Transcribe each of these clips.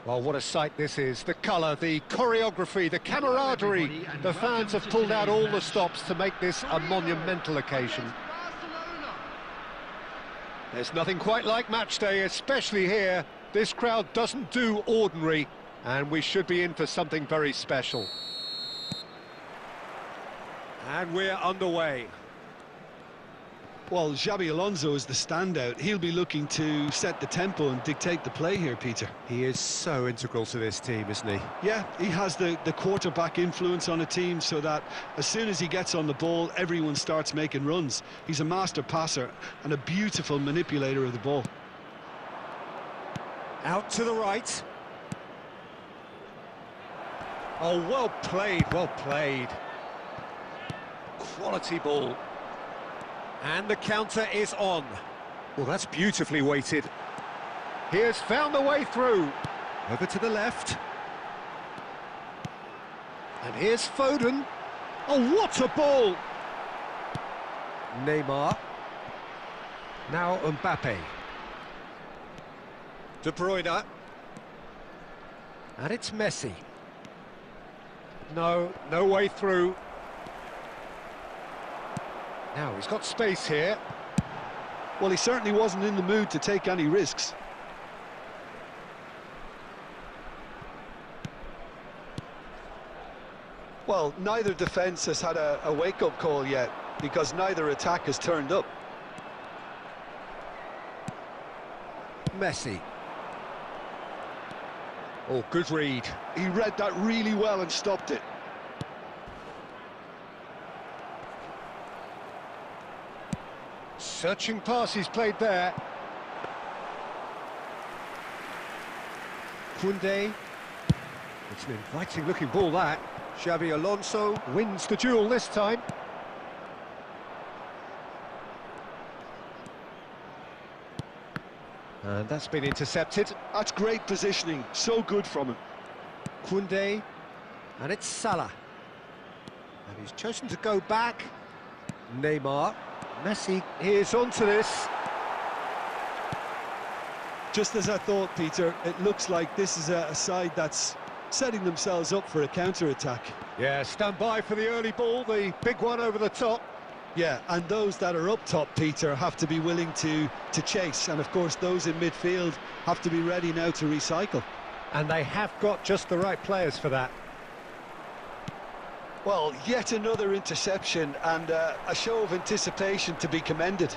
Well, what a sight this is. The colour, the choreography, the camaraderie. The fans have pulled out all the stops to make this a monumental occasion. There's nothing quite like match day, especially here. This crowd doesn't do ordinary, and we should be in for something very special. And we're underway. Well, Xabi Alonso is the standout. He'll be looking to set the tempo and dictate the play here, Peter. He is so integral to this team, isn't he? Yeah, he has the quarterback influence on a team so that as soon as he gets on the ball, everyone starts making runs. He's a master passer and a beautiful manipulator of the ball. Out to the right. Oh, well played, well played. Quality ball. And the counter is on. Well, that's beautifully weighted. He has found the way through. Over to the left. And here's Foden. Oh, what a ball! Neymar. Now Mbappe. De Bruyne. And it's Messi. No way through. Now, he's got space here. Well, he certainly wasn't in the mood to take any risks. Well, neither defence has had a wake-up call yet, because neither attack has turned up. Messi. Oh, good read. He read that really well and stopped it. Searching pass he's played there. Koundé. It's an inviting looking ball, that. Xabi Alonso wins the duel this time. And that's been intercepted. That's great positioning, so good from him. Koundé. And it's Salah. And he's chosen to go back. Neymar. Messi is onto this. Just as I thought, Peter, it looks like this is a side that's setting themselves up for a counter-attack. Yeah, stand by for the early ball, the big one over the top. Yeah, and those that are up top, Peter, have to be willing to chase. And, of course, those in midfield have to be ready now to recycle. And they have got just the right players for that. Well, yet another interception and a show of anticipation to be commended.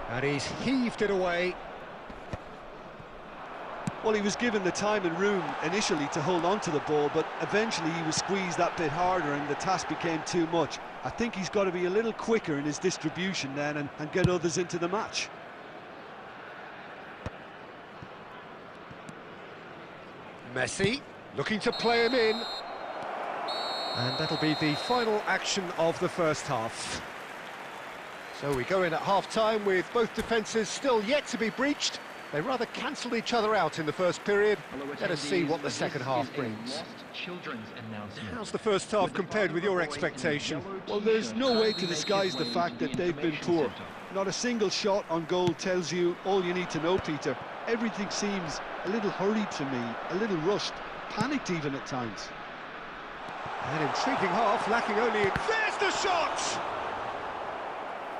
And he's heaved it away. Well, he was given the time and room initially to hold on to the ball, but eventually he was squeezed that bit harder and the task became too much. I think he's got to be a little quicker in his distribution then and get others into the match. Messi looking to play him in. And that'll be the final action of the first half. So we go in at half-time with both defences still yet to be breached. They rather cancelled each other out in the first period. Let us see what the second half brings. How's the first half compared with your expectation? Well, there's no way to disguise the fact that they've been poor. Not a single shot on goal tells you all you need to know, Peter. Everything seems a little hurried to me, a little rushed, panicked even at times. An intriguing half, lacking only... There's the shot!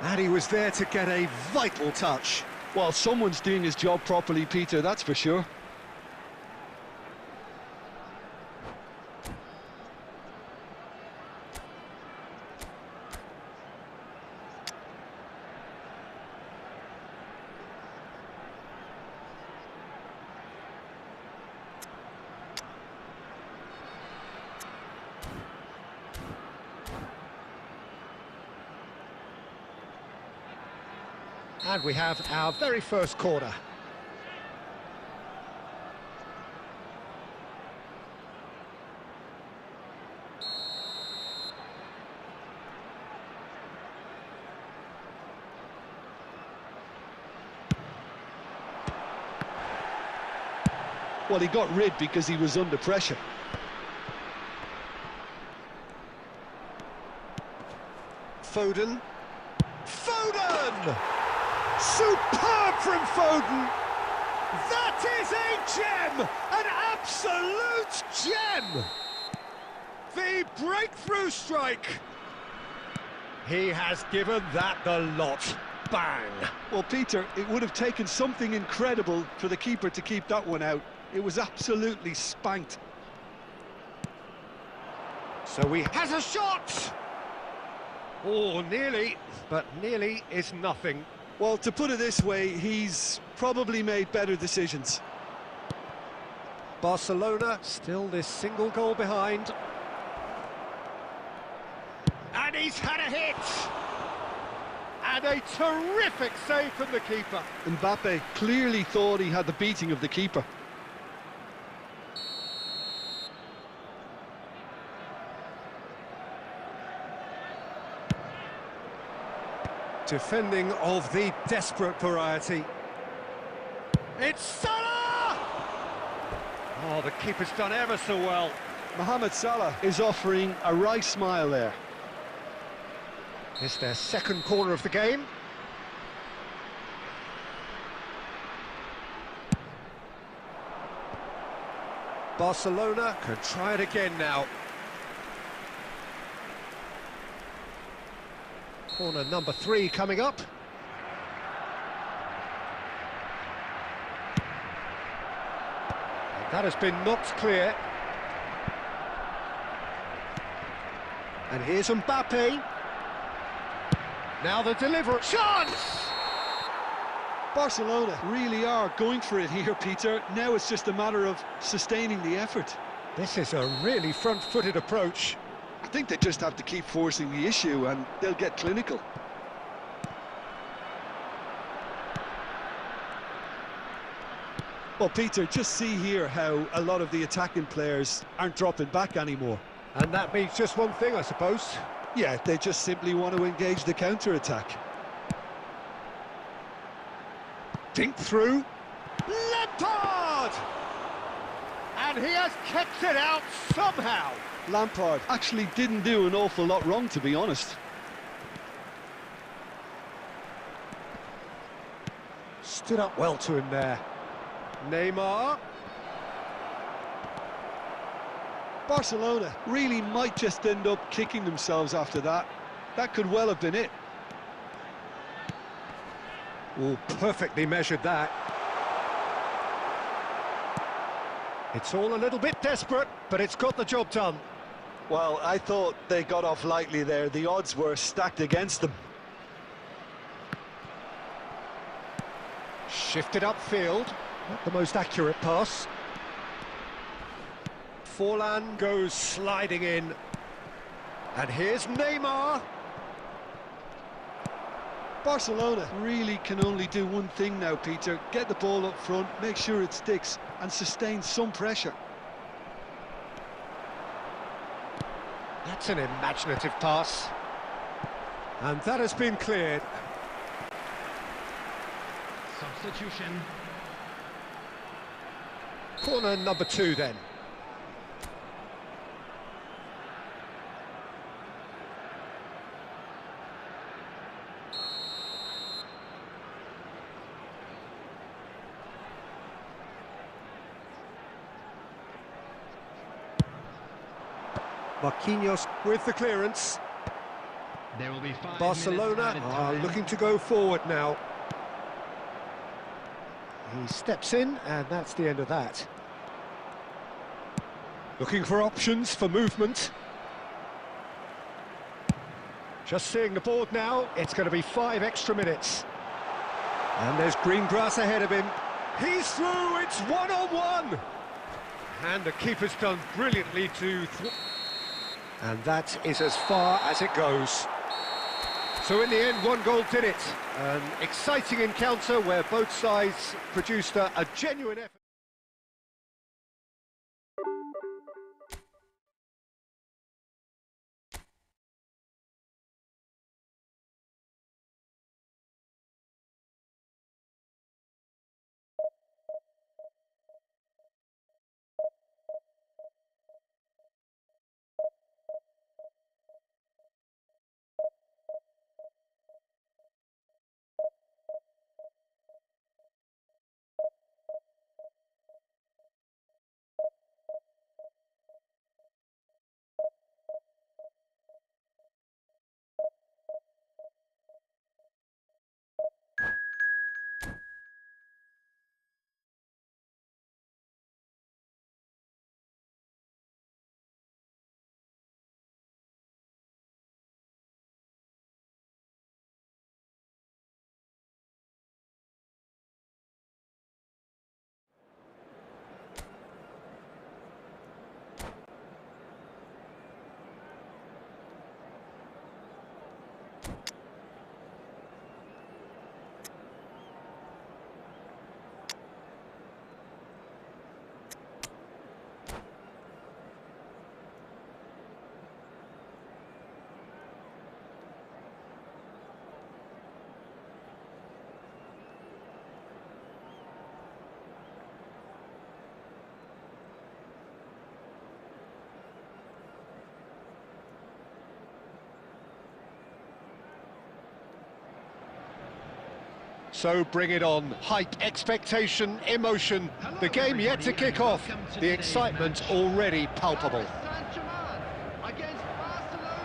And he was there to get a vital touch. Well, someone's doing his job properly, Peter, that's for sure. And we have our very first corner. Well, he got rid because he was under pressure. Foden. Foden! Superb from Foden! That is a gem! An absolute gem! The breakthrough strike! He has given that the lot. Bang! Well, Peter, it would have taken something incredible for the keeper to keep that one out. It was absolutely spanked. So he has a shot! Oh, nearly, but nearly is nothing. Well, to put it this way, he's probably made better decisions. Barcelona still this single goal behind. And he's had a hit! And a terrific save from the keeper. Mbappe clearly thought he had the beating of the keeper. Defending of the desperate variety. It's Salah! Oh, the keeper's done ever so well. Mohamed Salah is offering a wry smile there. It's their second corner of the game. Barcelona can try it again now. Corner number 3 coming up. And that has been knocked clear. And here's Mbappe. Now the delivery. Chance! Barcelona really are going for it here, Peter. Now it's just a matter of sustaining the effort. This is a really front-footed approach. I think they just have to keep forcing the issue and they'll get clinical. Well, Peter, just see here how a lot of the attacking players aren't dropping back anymore. And that means just one thing, I suppose. Yeah, they just simply want to engage the counter-attack. Dink through. Lampard! And he has kept it out somehow. Lampard actually didn't do an awful lot wrong, to be honest. Stood up well to him there. Neymar. Barcelona really might just end up kicking themselves after that. That could well have been it. Oh, perfectly measured that. It's all a little bit desperate, but it's got the job done. Well, I thought they got off lightly there. The odds were stacked against them. Shifted upfield. Not the most accurate pass. Forlan goes sliding in. And here's Neymar. Barcelona really can only do one thing now, Peter. Get the ball up front, make sure it sticks, and sustain some pressure. That's an imaginative pass. And that has been cleared. Substitution. Corner number 2 then. Marquinhos with the clearance. There will be 5 Barcelona are looking to go forward now. He steps in, and that's the end of that. Looking for options for movement. Just seeing the board now, it's going to be 5 extra minutes. And there's green grass ahead of him. He's through, it's 1-on-1! And the keeper's done brilliantly to... And that is as far as it goes. So in the end, 1 goal did it. An exciting encounter where both sides produced a genuine effort. So bring it on. Hype, expectation, emotion. The game yet to kick off. The excitement already palpable.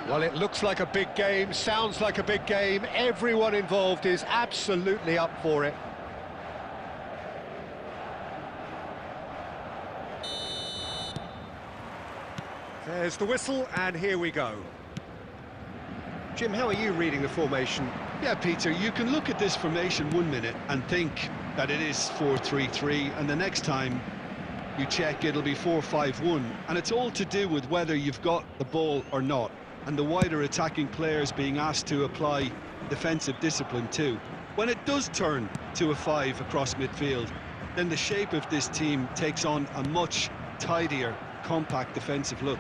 Well, it looks like a big game, sounds like a big game. Everyone involved is absolutely up for it. There's the whistle, and here we go. Jim, how are you reading the formation? Yeah, Peter, you can look at this formation 1 minute and think that it is 4-3-3, and the next time you check it'll be 4-5-1, and it's all to do with whether you've got the ball or not, and the wider attacking players being asked to apply defensive discipline too. When it does turn to a 5 across midfield, then the shape of this team takes on a much tidier, compact defensive look.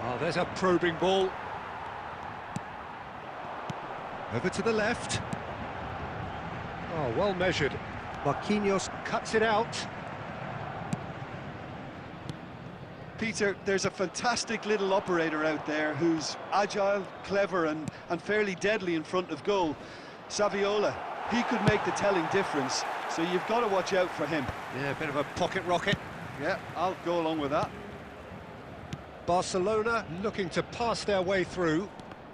Oh, there's a probing ball. Over to the left. Oh, well measured. Marquinhos cuts it out. Peter, there's a fantastic little operator out there who's agile, clever and fairly deadly in front of goal. Saviola, he could make the telling difference, so you've got to watch out for him. Yeah, a bit of a pocket rocket. Yeah, I'll go along with that. Barcelona looking to pass their way through,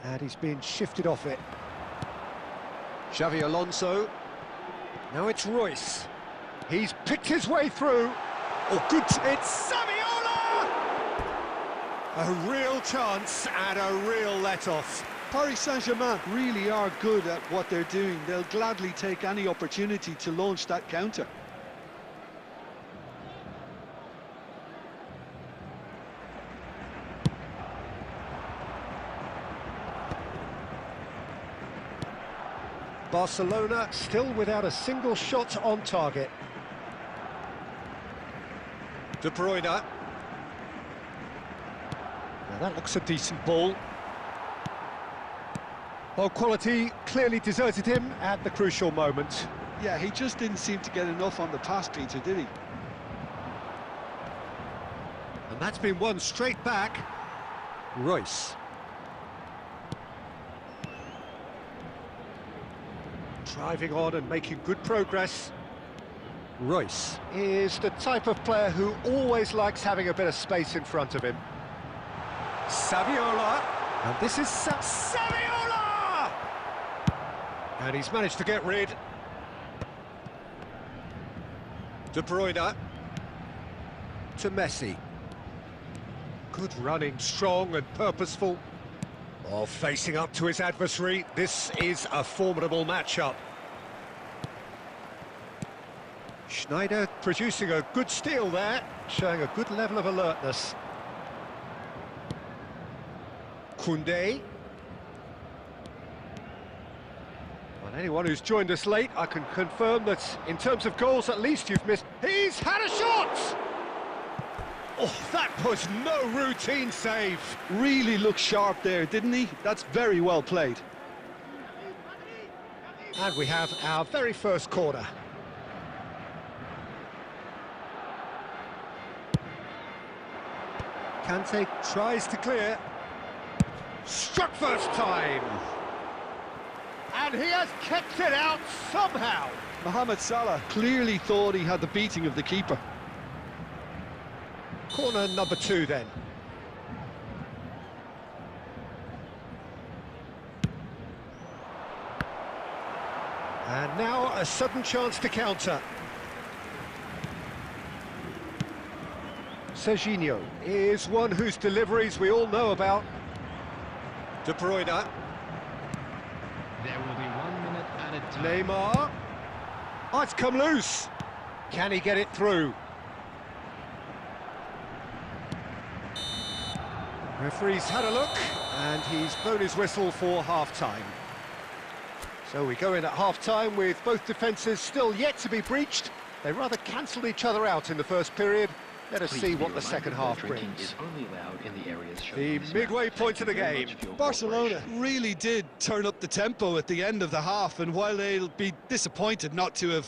and he's been shifted off it. Xavi Alonso. Now it's Royce. He's picked his way through. Oh, good. It's Saviola! A real chance and a real let-off. Paris Saint-Germain really are good at what they're doing. They'll gladly take any opportunity to launch that counter. Barcelona still without a single shot on target. De Bruyne. Now that looks a decent ball. Well, quality clearly deserted him at the crucial moment. Yeah, he just didn't seem to get enough on the pass, Peter, did he? And that's been won straight back. Royce. Driving on and making good progress. Royce is the type of player who always likes having a bit of space in front of him. Saviola. And this is Saviola! And he's managed to get rid. De Bruyne. To Messi. Good running, strong and purposeful. Oh, facing up to his adversary, this is a formidable matchup. Schneider producing a good steal there, showing a good level of alertness. Koundé. Well, anyone who's joined us late, I can confirm that in terms of goals, at least you've missed. He's had a shot! Oh, that was no routine save. Really looked sharp there, didn't he? That's very well played. And we have our very first corner. Kante tries to clear. Struck first time. And he has kept it out somehow. Mohamed Salah clearly thought he had the beating of the keeper. Corner number 2 then. And now a sudden chance to counter. Serginho is one whose deliveries we all know about. De Bruyne. There will be 1 minute added time. Neymar. Oh, it's come loose. Can he get it through? Referee's had a look, and he's blown his whistle for half-time. So we go in at half-time with both defences still yet to be breached. They rather cancelled each other out in the first period. Let us see what the second half brings. The midway point of the game. Barcelona really did turn up the tempo at the end of the half, and while they'll be disappointed not to have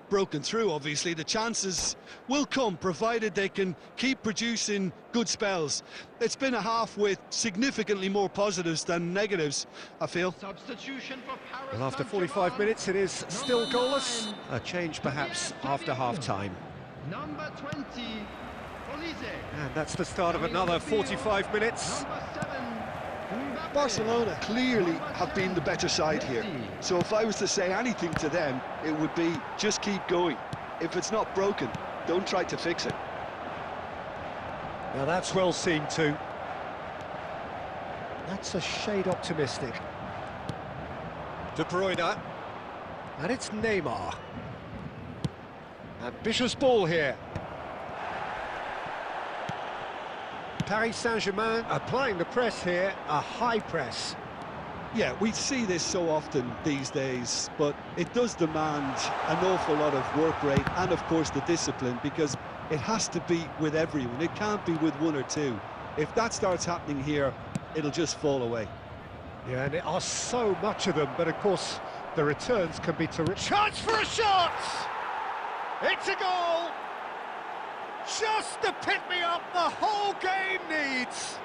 broken through, obviously. The chances will come, provided they can keep producing good spells. It's been a half with significantly more positives than negatives, I feel. Substitution for Paris Well, after Saint-Germain. 45 minutes, it is still Number goalless. 9. A change perhaps after half-time. Number 20, Olise. And that's the start of another 45 minutes. Number 7, Mbappe. Barcelona clearly have been the better side here. So if I was to say anything to them, it would be just keep going. If it's not broken, don't try to fix it. Now that's well seen too. That's a shade optimistic. De Bruyne. And it's Neymar. Ambitious ball here. Paris Saint-Germain applying the press here, a high press. Yeah, we see this so often these days, but it does demand an awful lot of work rate and, of course, the discipline, because it has to be with everyone. It can't be with one or two. If that starts happening here, it'll just fall away. Yeah, and there are so much of them, but of course the returns can be terrific. Chance for a shot! It's a goal! Just to pick me up the whole game needs!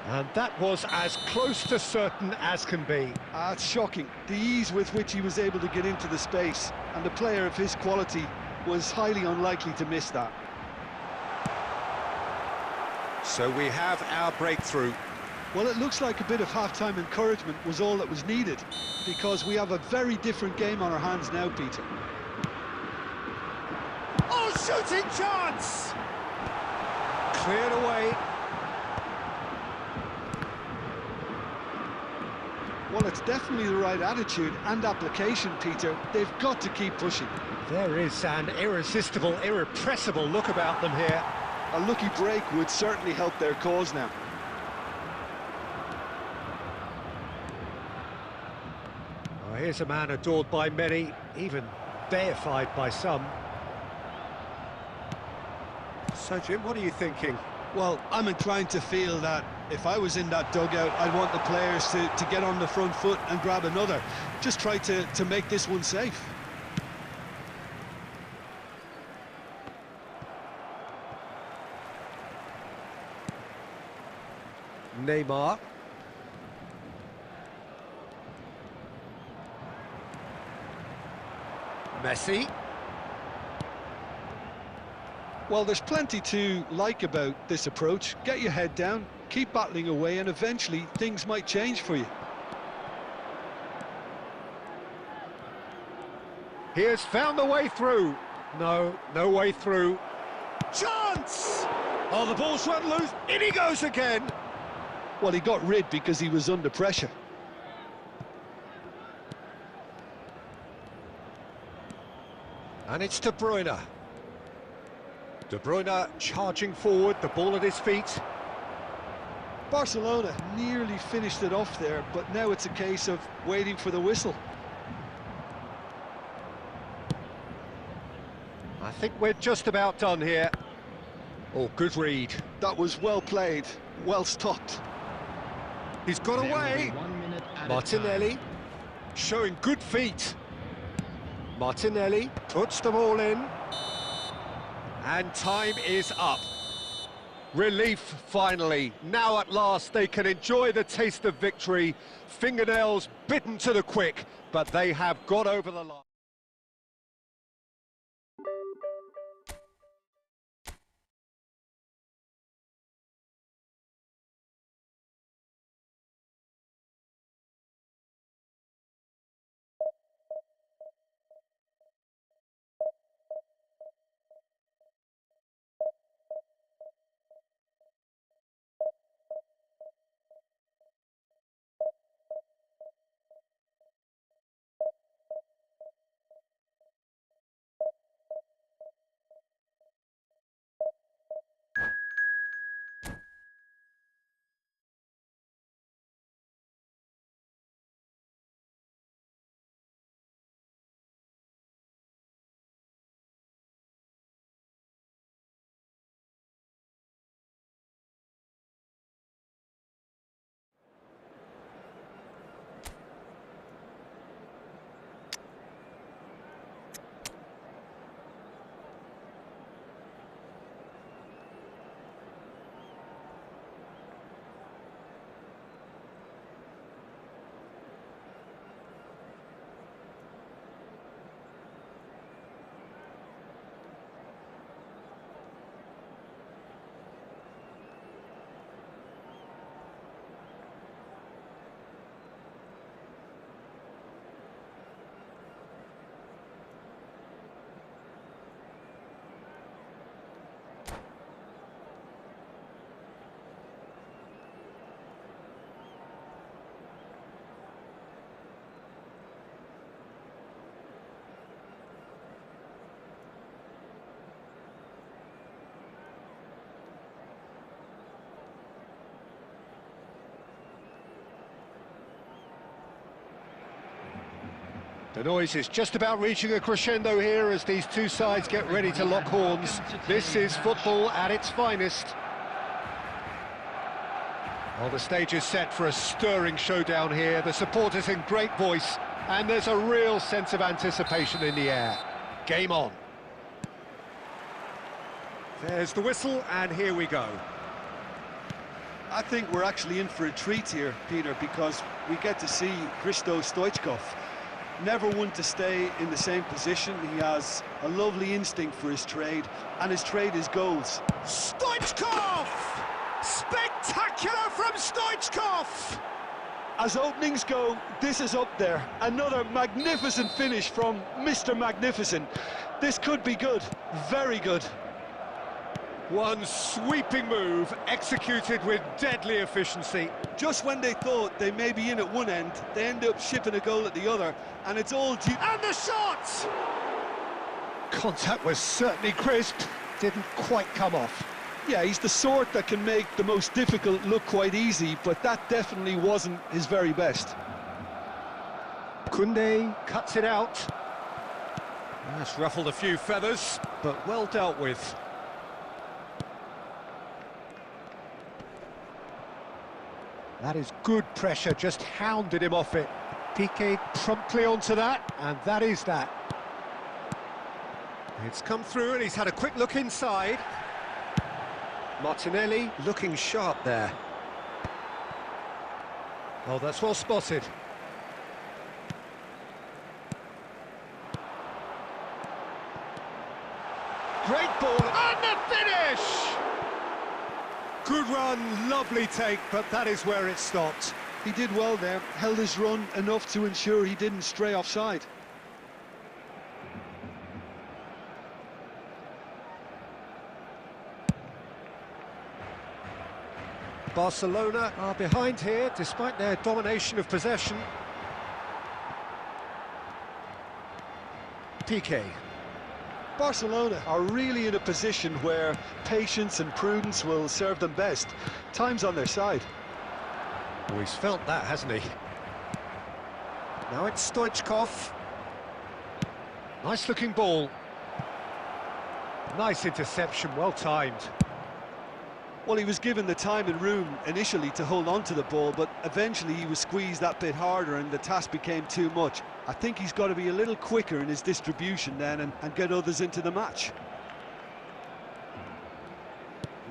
And that was as close to certain as can be. It's shocking, the ease with which he was able to get into the space, and the player of his quality was highly unlikely to miss that. So we have our breakthrough. Well, it looks like a bit of half-time encouragement was all that was needed, because we have a very different game on our hands now, Peter. Oh, shooting chance! Cleared away. Well, it's definitely the right attitude and application, Peter. They've got to keep pushing. There is an irresistible, irrepressible look about them here. A lucky break would certainly help their cause now. Oh, here's a man adored by many, even deified by some. So, Jim, what are you thinking? Well, I'm inclined to feel that if I was in that dugout, I'd want the players to get on the front foot and grab another. Just try to make this one safe. Neymar. Messi. Well, there's plenty to like about this approach. Get your head down, keep battling away, and eventually things might change for you. He has found the way through. No way through. Chance! Oh, the ball's run loose. In he goes again. Well, he got rid because he was under pressure. And it's De Bruyne. De Bruyne charging forward, the ball at his feet. Barcelona nearly finished it off there, but now it's a case of waiting for the whistle. I think we're just about done here. Oh, good read. That was well played, well stopped. He's got There will away. be 1 minute added Martinelli time. showing good feet. Martinelli puts the ball in. And time is up. Relief, finally. Now at last they can enjoy the taste of victory. Fingernails bitten to the quick, but they have got over the line. The noise is just about reaching a crescendo here as these two sides get ready to lock horns. This is football at its finest. Well, the stage is set for a stirring showdown here. The supporters in great voice, and there's a real sense of anticipation in the air. Game on. There's the whistle, and here we go. I think we're actually in for a treat here, Peter, because we get to see Hristo Stoichkov. Never one to stay in the same position. He has a lovely instinct for his trade, and his trade is goals. Stoichkov! Spectacular from Stoichkov! As openings go, this is up there. Another magnificent finish from Mr. Magnificent. This could be good, very good. One sweeping move, executed with deadly efficiency. Just when they thought they may be in at one end, they end up shipping a goal at the other, and it's all due... And the shot! Contact was certainly crisp, didn't quite come off. Yeah, he's the sort that can make the most difficult look quite easy, but that definitely wasn't his very best. Koundé cuts it out. That's ruffled a few feathers, but well dealt with. That is good pressure, just hounded him off it. Piqué promptly onto that, and that is that. It's come through and he's had a quick look inside. Martinelli looking sharp there. Oh, that's well spotted. Great ball, and the finish! Good run, lovely take, but that is where it stopped. He did well there, held his run enough to ensure he didn't stray offside. Barcelona are behind here, despite their domination of possession. Piqué. Barcelona are really in a position where patience and prudence will serve them best. Time's on their side. Oh, he's felt that, hasn't he? Now it's Stoichkov. Nice looking ball. Nice interception, well timed. Well, he was given the time and room initially to hold on to the ball, but eventually he was squeezed that bit harder and the task became too much. I think he's got to be a little quicker in his distribution then and get others into the match.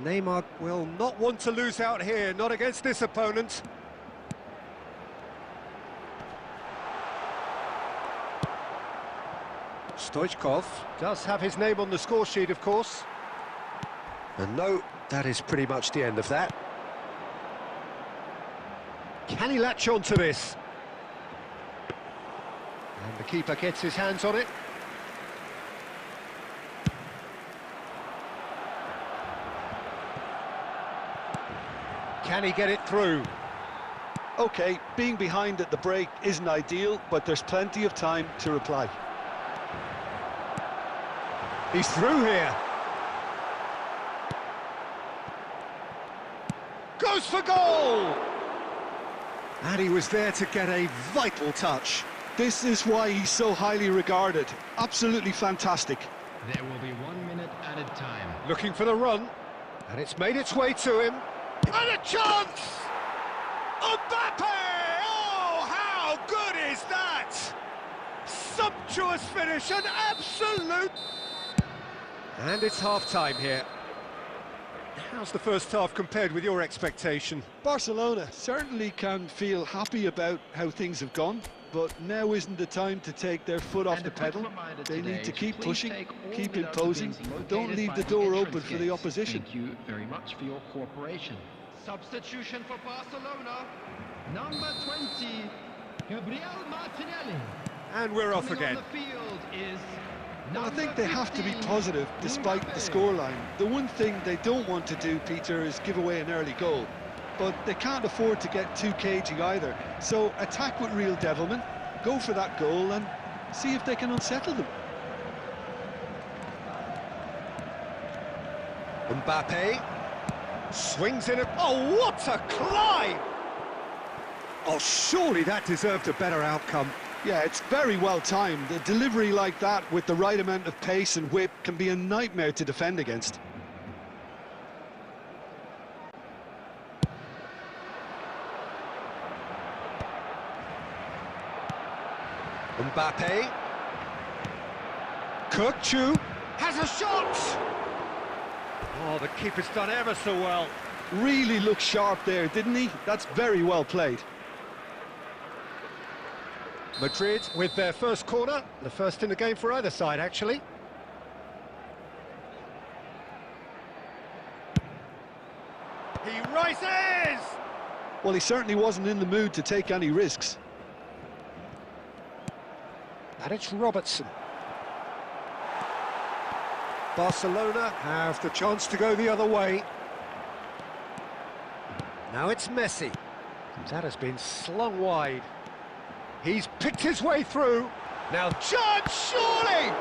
Neymar will not want to lose out here, not against this opponent. Stoichkov does have his name on the score sheet, of course. And no, that is pretty much the end of that. Can he latch on to this? And the keeper gets his hands on it. Can he get it through? OK, being behind at the break isn't ideal, but there's plenty of time to reply. He's through here. Goes for goal! And he was there to get a vital touch. This is why he's so highly regarded. Absolutely fantastic. There will be 1 minute added time. Looking for the run, and it's made its way to him. And a chance! Mbappe! Oh, how good is that? Sumptuous finish, an absolute... And it's half-time here. How's the first half compared with your expectation? Barcelona certainly can feel happy about how things have gone, but now isn't the time to take their foot off the pedal. They need to keep pushing, keep imposing, don't leave the door open for the opposition. Thank you very much for your cooperation. Substitution for Barcelona, number 20, Gabriel Martinelli. And we're off Coming again. on the field is I think they have to be positive despite the scoreline. The one thing they don't want to do, Peter, is give away an early goal. But they can't afford to get too cagey either. So attack with real devilment, go for that goal and see if they can unsettle them. Mbappe swings in. Oh, what a climb! Oh, surely that deserved a better outcome. Yeah, it's very well timed. A delivery like that with the right amount of pace and whip can be a nightmare to defend against. Mbappe. Kukçu has a shot! Oh, the keeper's done ever so well. Really looked sharp there, didn't he? That's very well played. Madrid with their first corner, the first in the game for either side, actually. He rises! Well, he certainly wasn't in the mood to take any risks. And it's Robertson. Barcelona have the chance to go the other way. Now it's Messi. That has been slung wide. He's picked his way through. Now Judge, surely!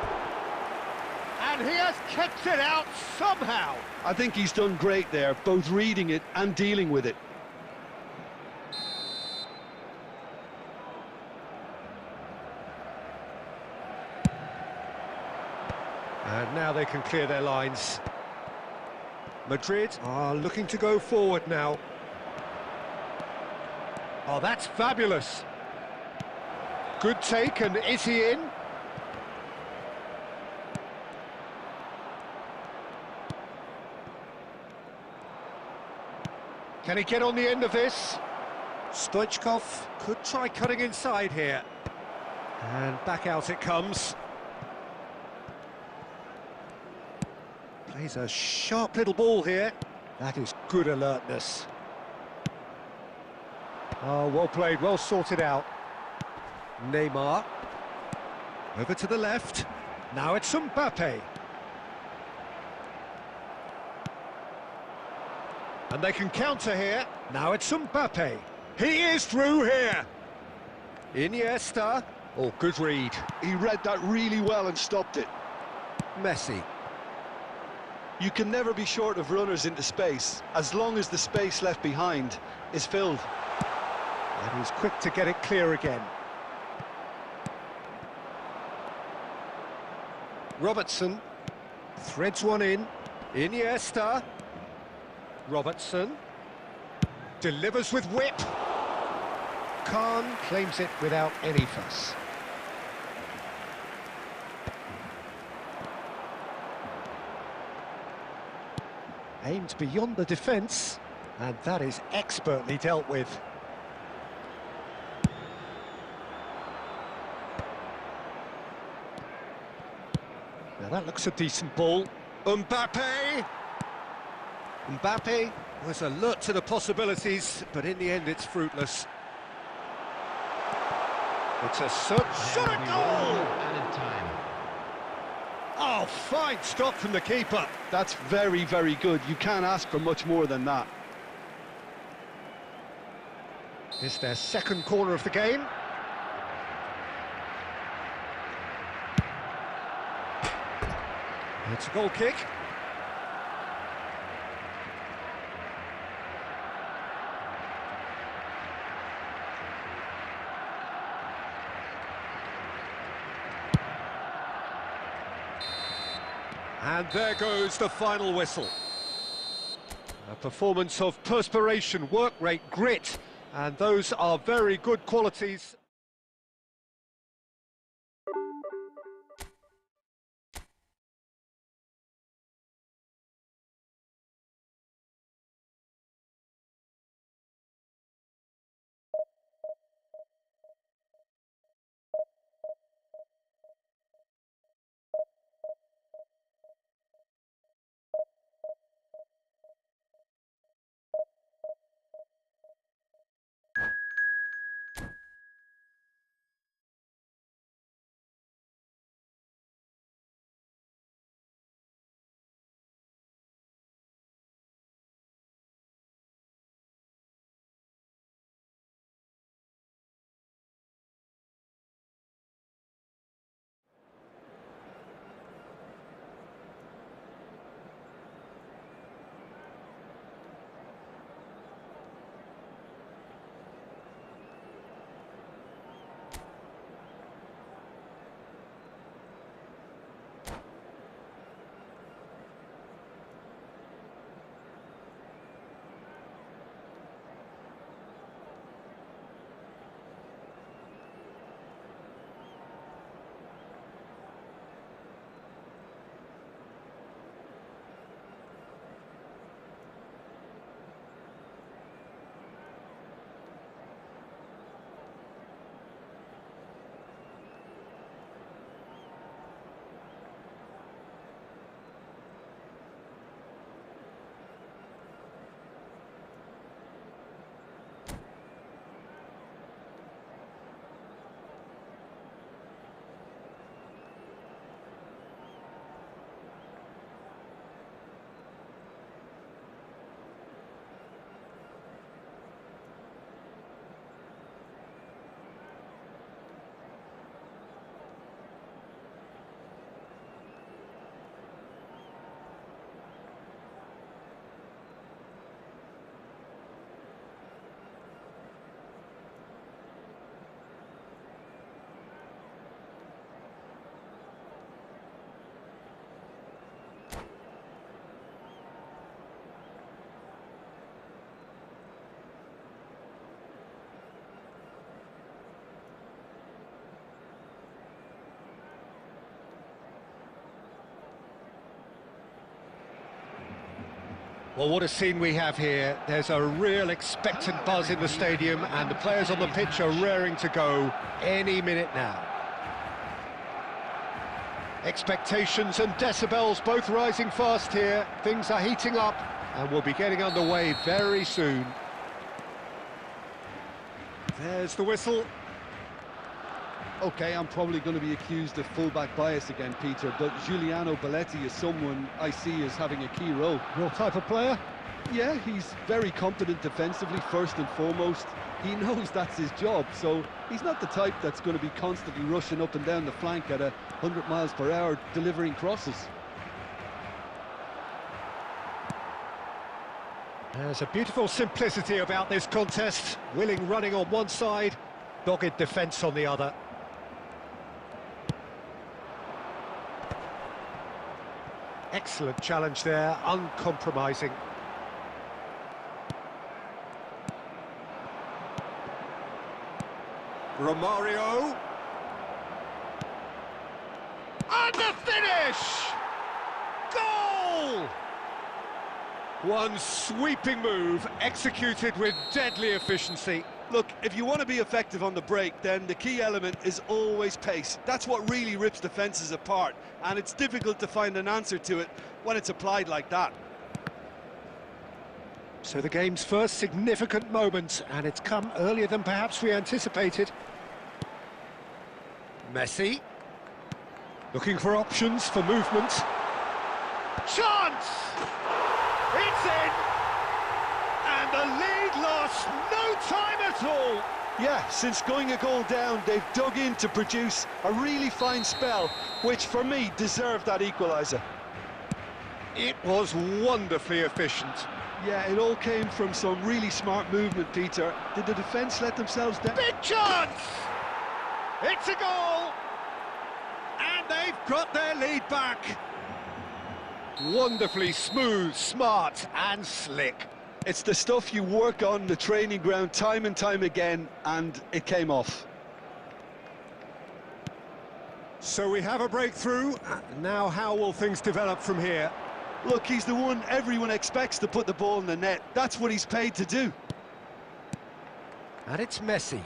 And he has kept it out somehow. I think he's done great there, both reading it and dealing with it. And now they can clear their lines. Madrid are looking to go forward now. Oh, that's fabulous. Good take, and is he in? Can he get on the end of this? Stoichkov could try cutting inside here. And back out it comes. Plays a sharp little ball here. That is good alertness. Oh, well played, well sorted out. Neymar. Over to the left. Now it's Mbappe. And they can counter here. Now it's Mbappe. He is through here. Iniesta. Oh, good read. He read that really well and stopped it. Messi. You can never be short of runners into space, as long as the space left behind is filled. And he's quick to get it clear again. Robertson threads one in. Iniesta. Robertson delivers with whip. Khan claims it without any fuss. Aimed beyond the defence, and that is expertly dealt with. Now that looks a decent ball. Mbappe! Mbappe was alert to the possibilities, but in the end it's fruitless. It's a shot at goal! Added time. Oh, fine stop from the keeper. That's very, very good. You can't ask for much more than that. It's their second corner of the game. It's a goal kick. And there goes the final whistle. A performance of perspiration, work rate, grit, and those are very good qualities. Well, what a scene we have here. There's a real expectant buzz in the stadium, and the players on the pitch are raring to go any minute now. Expectations and decibels both rising fast here. Things are heating up, and we'll be getting underway very soon. There's the whistle. OK, I'm probably going to be accused of fullback bias again, Peter, but Giuliano Belletti is someone I see as having a key role. Your type of player? Yeah, he's very competent defensively, first and foremost. He knows that's his job, so he's not the type that's going to be constantly rushing up and down the flank at 100 miles per hour, delivering crosses. There's a beautiful simplicity about this contest. Willing running on one side, dogged defence on the other. Excellent challenge there, uncompromising. Romario. And the finish! Goal! One sweeping move, executed with deadly efficiency. Look, if you want to be effective on the break, then the key element is always pace. That's what really rips defences apart, and it's difficult to find an answer to it when it's applied like that. So the game's first significant moment, and it's come earlier than perhaps we anticipated. Messi, looking for options for movement. Chance! It's in! And the lead lost no time at all! Yeah, since going a goal down, they've dug in to produce a really fine spell, which for me deserved that equaliser. It was wonderfully efficient. Yeah, it all came from some really smart movement, Peter. Did the defence let themselves down? Big chance! It's a goal! And they've got their lead back. Wonderfully smooth, smart and slick. It's the stuff you work on the training ground time and time again, and it came off. So we have a breakthrough. Now how will things develop from here? Look, he's the one everyone expects to put the ball in the net. That's what he's paid to do. And it's Messi.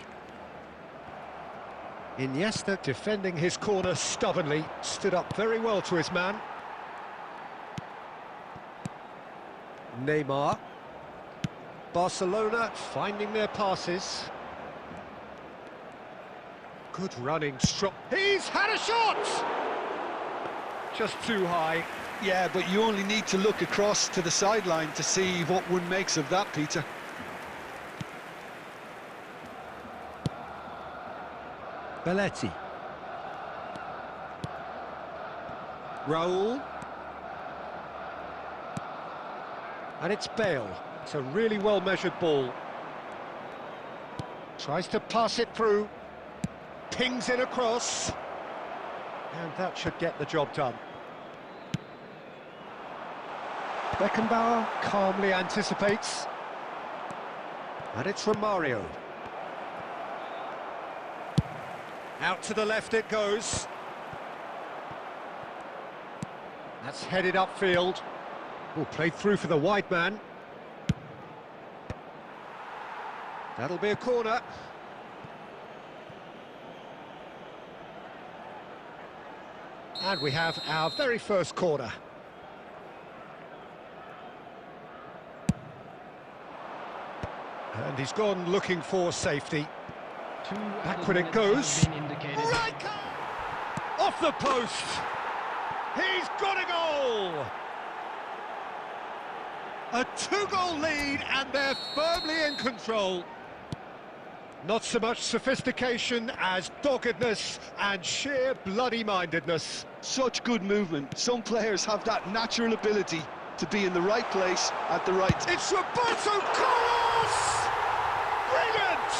Iniesta defending his corner stubbornly, stood up very well to his man. Neymar. Barcelona finding their passes. Good running, strong. He's had a shot! Just too high. Yeah, but you only need to look across to the sideline to see what one makes of that, Peter. Belletti. Raul. And it's Bale. It's a really well-measured ball. Tries to pass it through. Pings it across. And that should get the job done. Beckenbauer calmly anticipates. And it's Romario. Out to the left it goes. That's headed upfield. Oh, played through for the wide man. That'll be a corner. And we have our very first corner. And he's gone looking for safety. Back when it goes. Right off the post. He's got a goal. A two-goal lead, and they're firmly in control. Not so much sophistication as doggedness and sheer bloody-mindedness. Such good movement. Some players have that natural ability to be in the right place at the right time. It's Roberto Carlos! Brilliant!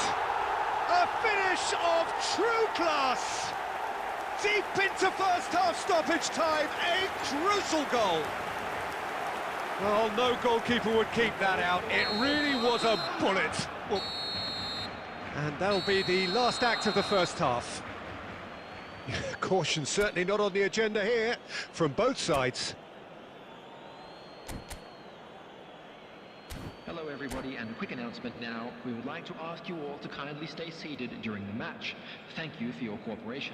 A finish of true class. Deep into first-half stoppage time, a crucial goal. Well, no goalkeeper would keep that out. It really was a bullet. Well, and that'll be the last act of the first half. Caution certainly not on the agenda here from both sides. Hello everybody, and a quick announcement now. We would like to ask you all to kindly stay seated during the match. Thank you for your cooperation.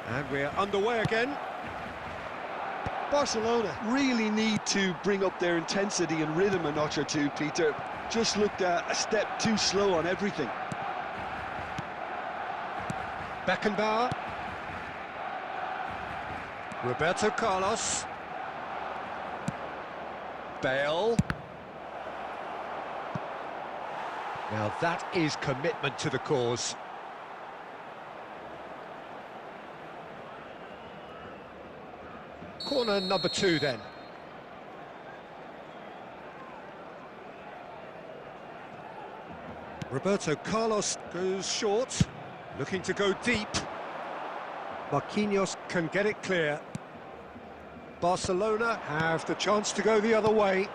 And we're underway again. Barcelona really need to bring up their intensity and rhythm a notch or two, Peter. Just looked a step too slow on everything. Beckenbauer. Roberto Carlos. Bale. Now that is commitment to the cause. Corner number 2 then. Roberto Carlos goes short, looking to go deep. Marquinhos can get it clear. Barcelona have the chance to go the other way.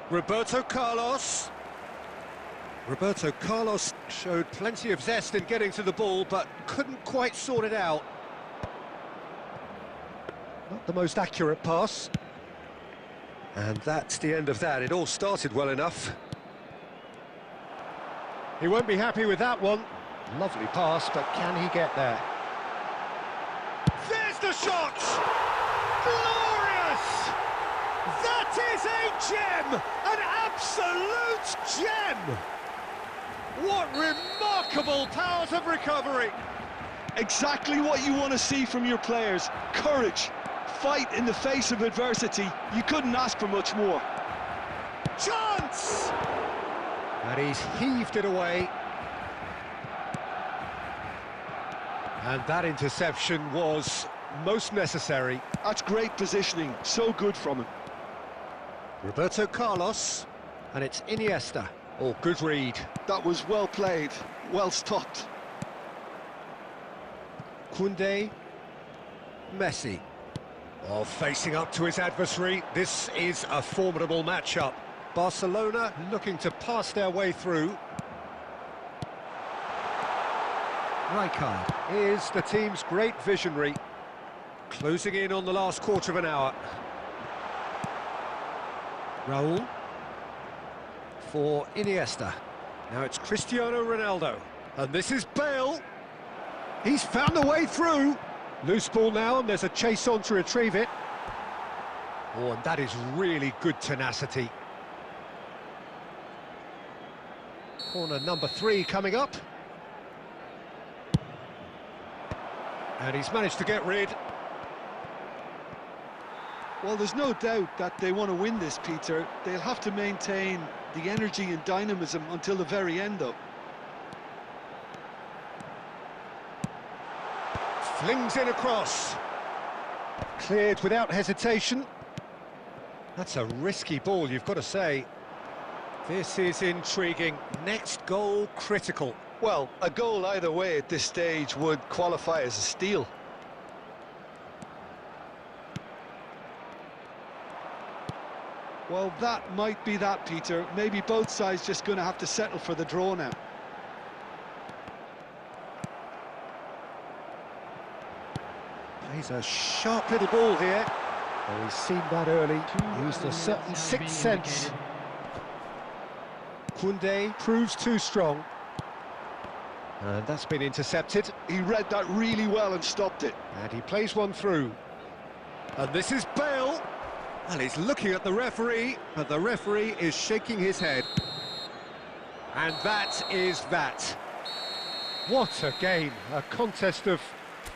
Roberto Carlos. Roberto Carlos showed plenty of zest in getting to the ball, but couldn't quite sort it out. Not the most accurate pass. And that's the end of that. It all started well enough. He won't be happy with that one. Lovely pass, but can he get there? There's the shot! Glorious! That is a gem! An absolute gem! What remarkable powers of recovery! Exactly what you want to see from your players. Courage. Fight in the face of adversity. You couldn't ask for much more. Chance! And he's heaved it away. And that interception was most necessary. That's great positioning. So good from him. Roberto Carlos. And it's Iniesta. Oh, good read. That was well played. Well stopped. Koundé. Messi. Oh, facing up to his adversary, this is a formidable matchup. Barcelona looking to pass their way through. Rijkaard is the team's great visionary. Closing in on the last quarter of an hour. Raúl. For Iniesta. Now it's Cristiano Ronaldo. And this is Bale. He's found a way through. Loose ball now, and there's a chase on to retrieve it. Oh, and that is really good tenacity. Corner number 3 coming up. And he's managed to get rid. Well, there's no doubt that they want to win this, Peter. They'll have to maintain the energy and dynamism until the very end, though. Flings in across. Cleared without hesitation. That's a risky ball, you've got to say. This is intriguing. Next goal critical. Well, a goal either way at this stage would qualify as a steal. Well, that might be that, Peter. Maybe both sides just going to have to settle for the draw now. He's a sharp little ball here. Oh, he's seen that early. Used a certain sixth sense. Koundé proves too strong. And that's been intercepted. He read that really well and stopped it. And he plays one through. And this is Bale. And he's looking at the referee, but the referee is shaking his head. And that is that. What a game. A contest of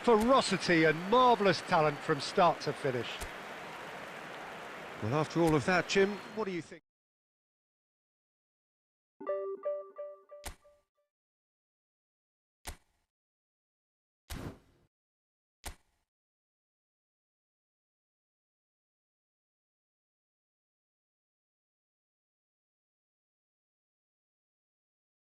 ferocity and marvellous talent from start to finish. Well, after all of that, Jim, what do you think?